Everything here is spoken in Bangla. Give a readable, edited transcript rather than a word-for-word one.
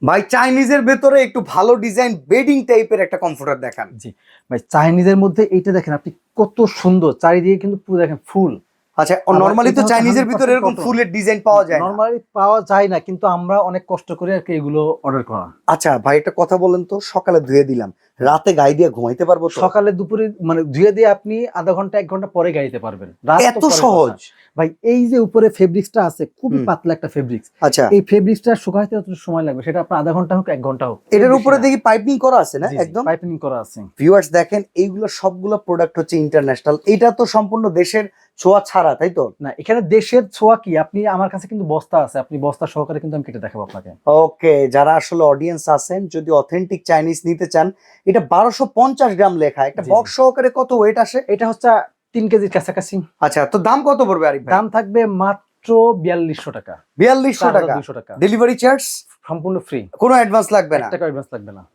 ভাই চাইনিজের ভেতরে একটু ভালো ডিজাইন বেডিং টাইপের একটা কমফোর্টার দেখান। জি ভাই, চাইনিজের মধ্যে এইটা দেখেন আপনি, কত সুন্দর, চারিদিকে কিন্তু পুরো দেখেন ফুল। আচ্ছা, নরমালি তো চাইনিজের ভিতরে এরকম ফুলের ডিজাইন পাওয়া যায় না, নরমালি পাওয়া যায় না, কিন্তু আমরা অনেক কষ্ট করে আর কি এগুলো অর্ডার করা। আচ্ছা ভাই, একটা কথা বলেন তো, সকালে ধুয়ে দিলাম, রাতে গায়ে দিয়ে ঘুমাইতে পারবো তো? সকালে দুপুরে মানে ধুয়ে দিয়ে আপনি আধা ঘন্টা 1 ঘন্টা পরে গাড়িতে পারবেন। এত সহজ? ভাই এই যে উপরে ফেব্রিক্সটা আছে, খুবই পাতলা একটা ফেব্রিক্স। আচ্ছা, এই ফেব্রিক্সটা শুকাইতে যত সময় লাগবে সেটা আপনার আধা ঘন্টা হোক 1 ঘন্টা হোক। এটার উপরে দেখি পাইপিং করা আছে না? একদম পাইপিং করা আছে। ভিউয়ার্স দেখেন, এইগুলো সবগুলো প্রোডাক্ট হচ্ছে ইন্টারন্যাশনাল। এটা তো সম্পূর্ণ দেশের ছোঁয়া ছাড়া, তাই তো? না, এখানে দেশের ছোঁয়া কি, আপনি আমার কাছে কিন্তু বস্তা আছে, আপনি বস্তা সহকারে কিন্তু আমি কেটে দেখাবো আপনাকে। ওকে, যারা আসলে অডিয়েন্স আছেন, যদি অথেন্টিক চাইনিজ নিতে চান, এটা 1250 গ্রাম লেখা, একটা বক্স সহকারে কত ওয়েট আসে? এটা হচ্ছে 3 কেজির কাছাকাছি। আচ্ছা, তো দাম কত পড়বে আরিফ ভাই? দাম থাকবে মাত্র 4200 টাকা। 4200 টাকা। 4200 টাকা। ডেলিভারি চার্জ সম্পূর্ণ ফ্রি, কোনো অ্যাডভান্স লাগবে না? 1 টাকা অ্যাডভান্স লাগবে না।